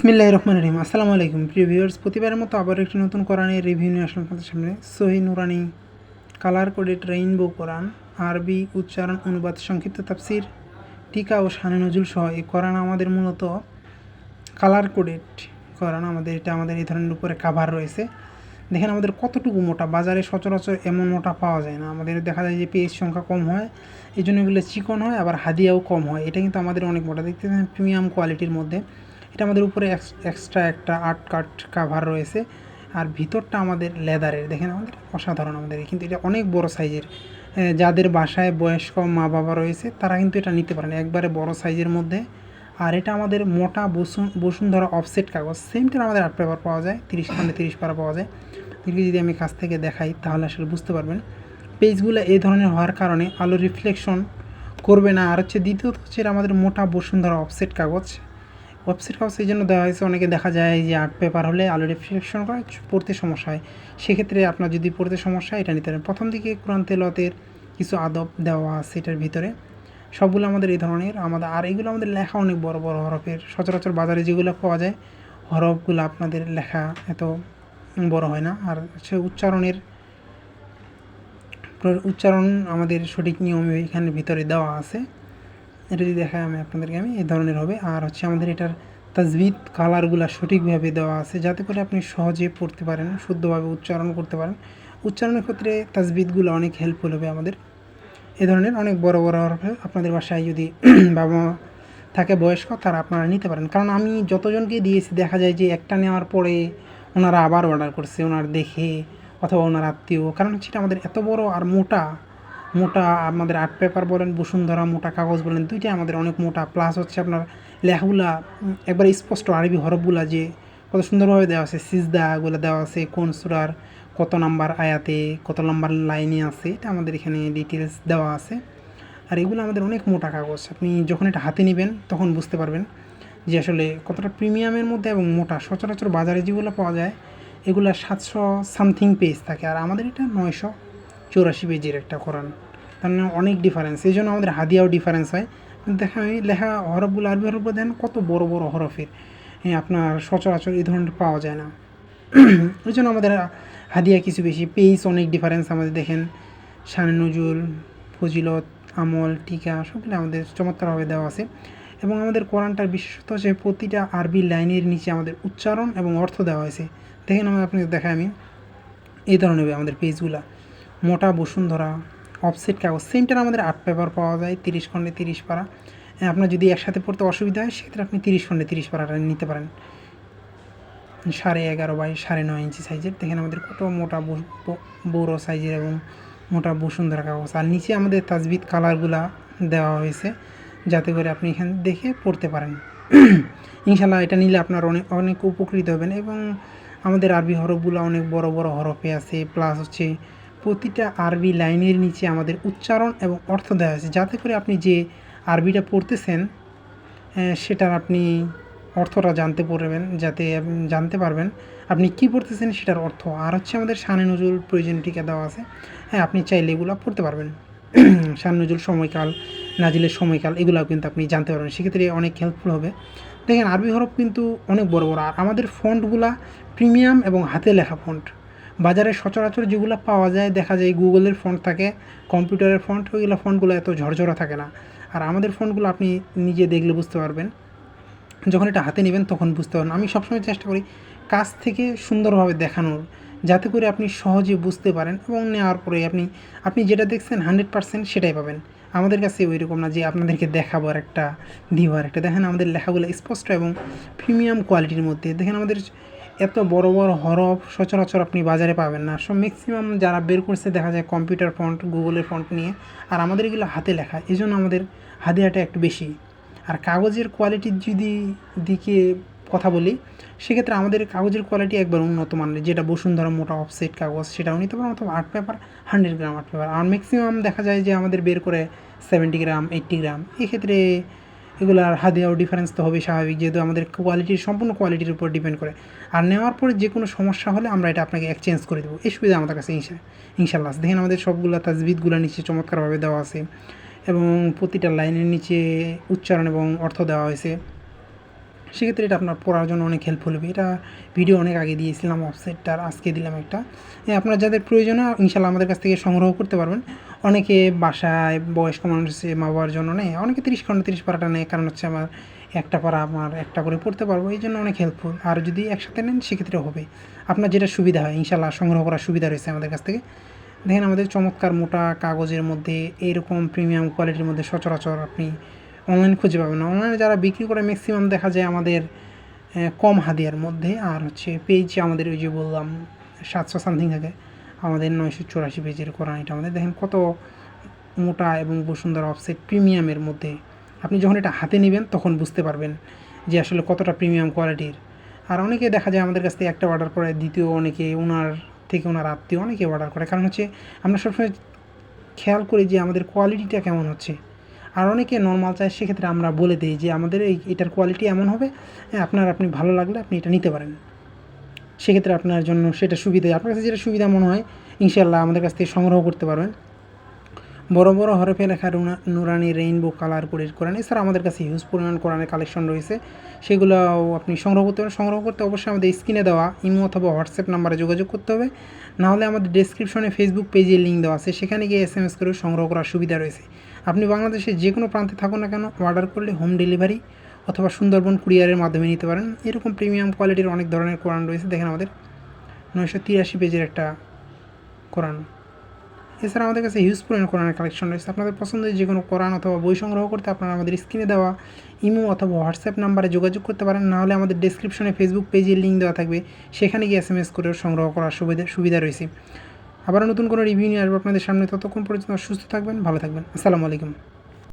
বিসমিল্লাহির রহমানির রহিম। আসসালামু আলাইকুম প্রিয় ভিউয়ার্স, প্রতিবারের মতো আবার একটি নতুন কোরআনের রিভিউ নিয়ে আসলাম আপনাদের সামনে। সহি নুরানি কালার কোডেড রেইনবো কোরআন, আরবি উচ্চারণ, অনুবাদ, সংক্ষিপ্ত তাফসির, টিকা ও শানে নজুল সহ এই কোরআন আমাদের মূলত কালার কোডেড কোরআন। আমাদের এই ধরনের উপরে কাভার রয়েছে। দেখেন আমাদের কতটুকু মোটা, বাজারে সচরাচর এমন মোটা পাওয়া যায় না। আমাদের দেখা যায় যে পেজ সংখ্যা কম হয়, এই জন্য এগুলো চিকন হয়, আবার হাদিয়াও কম হয়। এটা কিন্তু আমাদের অনেক মোটা, দেখতে প্রিমিয়াম কোয়ালিটির মধ্যে। এটা আমাদের উপরে এক্সট্রা একটা আর্ট কাট কাভার রয়েছে, আর ভিতরটা আমাদের লেদারের। দেখেন আমাদের অসাধারণ আমাদের, কিন্তু এটা অনেক বড় সাইজের। যাদের বাসায় বয়স্ক মা বাবা রয়েছে তারা কিন্তু এটা নিতে পারেন, একবারে বড় সাইজের মধ্যে। আর এটা আমাদের মোটা বসুন্ধরা অফসেট কাগজ, সেমটার আমাদের আর্ট পেপার পাওয়া যায়, 30 খণ্ডে 30 পারা পাওয়া যায়। এদিকে যদি আমি কাছ থেকে দেখাই তাহলে আসলে বুঝতে পারবেন। পেজগুলো এই ধরনের হওয়ার কারণে আলো রিফ্লেকশন করবে না। আর দ্বিতীয়ত হচ্ছে এটা আমাদের মোটা বসুন্ধরা অফসেট কাগজ এই জন্য দেওয়া হয়েছে। অনেকে দেখা যায় যে আর্ট পেপার হলে আলো রিফ্লেকশন করে পড়তে সমস্যা হয়, সেক্ষেত্রে আপনার যদি পড়তে সমস্যা হয় এটা নিতে পারেন। প্রথম দিকে কোরআন তেলাওয়াতের কিছু আদব দেওয়া আছে এটার ভিতরে, সবগুলো আমাদের এই ধরনের। আর এগুলো আমাদের লেখা অনেক বড় বড় হরফের। সচরাচর বাজারে যেগুলো পাওয়া যায় হরফগুলো আপনাদের লেখা এত বড় হয় না। আর হচ্ছে উচ্চারণ আমাদের সঠিক নিয়মে এখানে ভিতরে দেওয়া আছে। এটা যদি দেখায় আপনাদেরকে এই ধরনের হবে। আর হচ্ছে আমাদের এটার তাজবিদ কালারগুলো সঠিকভাবে দেওয়া আছে, যাতে করে আপনি সহজে পড়তে পারেন, শুদ্ধভাবে উচ্চারণ করতে পারেন। উচ্চারণের ক্ষেত্রে তাজবিদগুলো অনেক হেল্পফুল হবে আমাদের। এ ধরনের অনেক বড় বড় হরফে আপনাদের বাসায় যদি বাবা মা থাকে বয়স্ক, তারা আপনারা নিতে পারেন। কারণ আমি যতজনকে দিয়েছি দেখা যায় যে একটা নেওয়ার পরে ওনারা আবার অর্ডার করছে, ওনার দেখে অথবা ওনার আত্মীয়। কারণ হচ্ছে এটা আমাদের এত বড় আর মোটা মোটা আমাদের আর্ট পেপার বলেন, বসুন্ধরা মোটা কাগজ বলেন, দুইটাই আমাদের অনেক মোটা। প্লাস হচ্ছে আপনার লেখাগুলা একবার স্পষ্ট, আরবি হরফগুলা যে কত সুন্দরভাবে দেওয়া আছে, সিজদাগুলো দেওয়া আছে, কোন সূরার কত নাম্বার আয়াতে কত নাম্বার লাইনে আছে, এটা আমাদের এখানে ডিটেলস দেওয়া আছে। আর এগুলো আমাদের অনেক মোটা কাগজ। আপনি যখন এটা হাতে নেবেন তখন বুঝতে পারবেন যে আসলে কতটা প্রিমিয়ামের মধ্যে এবং মোটা। সচরাচর বাজারে যেগুলো পাওয়া যায় এগুলো 700 সামথিং পেজ থাকে, আর আমাদের এটা 984 পেজের একটা কোরআন। তার মানে অনেক ডিফারেন্স। এই জন্য আমাদের হাদিয়াও ডিফারেন্স হয়। দেখা লেখা হরফগুলো, আরবি হরফগুলো দেন কত বড় বড় হরফের, আপনার সচরাচর এই ধরনের পাওয়া যায় না। ওই জন্য আমাদের হাদিয়া কিছু বেশি, পেজ অনেক ডিফারেন্স আমাদের। দেখেন শানে নজুল, ফজিলত, আমল, টিকা সবগুলো আমাদের চমৎকারভাবে দেওয়া আছে। এবং আমাদের কোরআনটার বিশেষত্ব হচ্ছে প্রতিটা আরবি লাইনের নিচে আমাদের উচ্চারণ এবং অর্থ দেওয়া হয়েছে। দেখেন আপনাকে দেখাই আমি, এই ধরনের আমাদের পেজগুলা মোটা বসুন্ধরা অফসেট কাগজ। সেমটার আমাদের আর্ট পেপার পাওয়া যায়, 30 খণ্ডে 30 পারা। আপনার যদি একসাথে পড়তে অসুবিধা হয় সেক্ষেত্রে আপনি 30 খণ্ডে 30 পারাটা নিতে পারেন, 11.5 বাই 9.5 ইঞ্চি সাইজের। দেখেন আমাদের কত মোটা বড় সাইজের এবং মোটা বসুন্ধরা কাগজ। আর নিচে আমাদের তাজবিদ কালারগুলা দেওয়া হয়েছে, যাতে করে আপনি এখানে দেখে পড়তে পারেন। ইনশাল্লাহ এটা নিলে আপনার অনেক অনেক উপকৃত হবেন। এবং আমাদের আরবি হরফগুলো অনেক বড় বড় হরফে আছে। প্লাস হচ্ছে প্রতিটা আরবি লাইনের নিচে আমাদের উচ্চারণ এবং অর্থ দেওয়া হয়েছে, যাতে করে আপনি যে আরবিটা পড়তেছেন সেটার আপনি অর্থটা জানতে পারবেন আপনি কী পড়তেছেন সেটার অর্থ। আর হচ্ছে আমাদের শানে নজুল প্রয়োজনীয় টিকা দেওয়া আছে। আপনি চাইলে এগুলো পড়তে পারবেন। শানে নজুল, সময়কাল, নাজিলের সময়কাল, এগুলোও কিন্তু আপনি জানতে পারবেন, সেক্ষেত্রে অনেক হেল্পফুল হবে। দেখেন আরবি হরফ কিন্তু অনেক বড় বড়। আর আমাদের ফন্টগুলা প্রিমিয়াম এবং হাতে লেখা ফন্ট। বাজারে সচরাচর যেগুলো পাওয়া যায় দেখা যায় গুগলের ফন্ট থাকে, কম্পিউটারের ফন্ট, ওইগুলো ফন্টগুলো এত ঝরঝরা থাকে না। আর আমাদের ফন্টগুলো আপনি নিজে দেখলে বুঝতে পারবেন, যখন এটা হাতে নেবেন তখন বুঝতে পারবেন। আমি সবসময় চেষ্টা করি কাছ থেকে সুন্দরভাবে দেখানোর, যাতে করে আপনি সহজে বুঝতে পারেন এবং নেওয়ার পরে আপনি যেটা দেখছেন 100% সেটাই পাবেন। আমাদের কাছে ওই রকম না যে আপনাদেরকে দেখাবো আর একটা দিব আর একটা। দেখেন আমাদের লেখাগুলো স্পষ্ট এবং প্রিমিয়াম কোয়ালিটির মধ্যে। দেখেন আমাদের এত বড় বড় হরফ সচরাচর আপনি বাজারে পাবেন না। সব ম্যাক্সিমাম যারা বের করছে দেখা যায় কম্পিউটার ফন্ট, গুগলের ফন্ট নিয়ে। আর আমাদের এগুলো হাতে লেখা, এই জন্য আমাদের হাদিয়াটা একটু বেশি। আর কাগজের কোয়ালিটির দিকে কথা বলি, সেক্ষেত্রে আমাদের কাগজের কোয়ালিটি একবার উন্নত মানের। যেটা বসুন্ধরা মোটা অফসেট কাগজ সেটাও নিতে পারেন, অথবা আর্ট পেপার 100 গ্রাম আর্ট পেপার। আর ম্যাক্সিমাম দেখা যায় যে আমাদের বের করে 70 গ্রাম, 80 গ্রাম। এক্ষেত্রে এগুলার হাদিয়াও ডিফারেন্স তো হবে স্বাভাবিক, যেহেতু আমাদের সম্পূর্ণ কোয়ালিটির উপর ডিপেন্ড করে। আর নেওয়ার পরে যে কোনো সমস্যা হলে আমরা এটা আপনাকে এক্সচেঞ্জ করে দেবো, এই সুবিধা আমাদের কাছে ইনশাল্লাহ। দেখেন আমাদের সবগুলো তাজবিদগুলো নিচে চমৎকারভাবে দেওয়া আছে এবং প্রতিটা লাইনের নিচে উচ্চারণ এবং অর্থ দেওয়া হয়েছে। সেক্ষেত্রে এটা আপনার পড়ার জন্য অনেক হেল্পফুল হবে। এটা ভিডিও অনেক আগে দিয়েছিলাম অফসেটটার, আজকে দিলাম একটা। আপনার যাদের প্রয়োজন হয় ইনশাল্লাহ আমাদের কাছ থেকে সংগ্রহ করতে পারবেন। অনেকে বাসায় বয়স্ক মানুষ আছে মা বাবার জন্য নেয়, অনেকে 30 পারাটা নেয়, কারণ হচ্ছে আমার একটা পারা আমার একটা করে পড়তে পারবো, এই জন্য অনেক হেল্পফুল। আর যদি একসাথে নেন সেক্ষেত্রে হবে, আপনার যেটা সুবিধা হয় ইনশাল্লাহ সংগ্রহ করার সুবিধা রয়েছে আমাদের কাছ থেকে। দেখেন আমাদের চমৎকার মোটা কাগজের মধ্যে এইরকম প্রিমিয়াম কোয়ালিটির মধ্যে সচরাচর আপনি অনলাইন খুঁজে পাবেন না। অনলাইনে যারা বিক্রি করে ম্যাক্সিমাম দেখা যায় আমাদের কম হাদিয়ার মধ্যে, আর হচ্ছে পেজ আমাদের ওই যে বললাম 700 সামথিং থাকে, আমাদের 984 পেজের কোরআন। এটা আমাদের দেখেন কত মোটা এবং বসুন্ধরা অফসেট প্রিমিয়ামের মধ্যে। আপনি যখন এটা হাতে নেবেন তখন বুঝতে পারবেন যে আসলে কতটা প্রিমিয়াম কোয়ালিটির। আর অনেকে দেখা যায় আমাদের কাছ থেকে একটা অর্ডার করে দ্বিতীয় অনেকে ওনার থেকে ওনার আত্মীয় অনেকে অর্ডার করে, কারণ হচ্ছে আমরা সবসময় খেয়াল করি যে আমাদের কোয়ালিটিটা কেমন হচ্ছে। আর অনেকে নর্মাল চায়, সেক্ষেত্রে আমরা বলে দিই যে আমাদের এটার কোয়ালিটি এমন হবে, আপনি ভালো লাগলে আপনি এটা নিতে পারেন। সেক্ষেত্রে আপনার জন্য সেটা সুবিধা, আপনার কাছে যেটা সুবিধা মনে হয় ইনশাল্লাহ আমাদের কাছ থেকে সংগ্রহ করতে পারবেন। বড় বড় হরফে লেখা নুরানি রেইনবো কালার কোডের কোরআন, এছাড়া আমাদের কাছে হিউজ পরিমাণ কোরআনের কালেকশন রয়েছে, সেগুলোও আপনি সংগ্রহ করতে পারেন। সংগ্রহ করতে অবশ্যই আমাদের স্ক্রিনে দেওয়া ইমো অথবা হোয়াটসঅ্যাপ নাম্বারে যোগাযোগ করতে হবে, নাহলে আমাদের ডেসক্রিপশনে ফেসবুক পেজের লিঙ্ক দেওয়া আছে, সেখানে গিয়ে SMS করে সংগ্রহ করার সুবিধা রয়েছে। আপনি বাংলাদেশের যে কোনো প্রান্তে থাকুন না কেন অর্ডার করলে হোম ডেলিভারি অথবা সুন্দরবন কুরিয়ারের মাধ্যমে নিতে পারেন। এরকম প্রিমিয়াম কোয়ালিটির অনেক ধরনের কোরআন রয়েছে। দেখেন আমাদের 983 পেজের একটা কোরআন। এছাড়া আমাদের কাছে হিউজ পরিমাণ কোরআনের কালেকশন রয়েছে। আপনাদের পছন্দের যে কোনো কোরআন অথবা বই সংগ্রহ করতে আপনারা আমাদের স্ক্রিনে দেওয়া ইমো অথবা হোয়াটসঅ্যাপ নাম্বারে যোগাযোগ করতে পারেন, নাহলে আমাদের ডেসক্রিপশনে ফেসবুক পেজের লিঙ্ক দেওয়া থাকবে, সেখানে গিয়ে SMS করেও সংগ্রহ করার সুবিধা রয়েছে। আবার নতুন কোনো রিভিউ নিয়ে আসবো আপনাদের সামনে, ততক্ষণ পর্যন্ত সুস্থ থাকবেন, ভালো থাকবেন। আসসালামু আলাইকুম।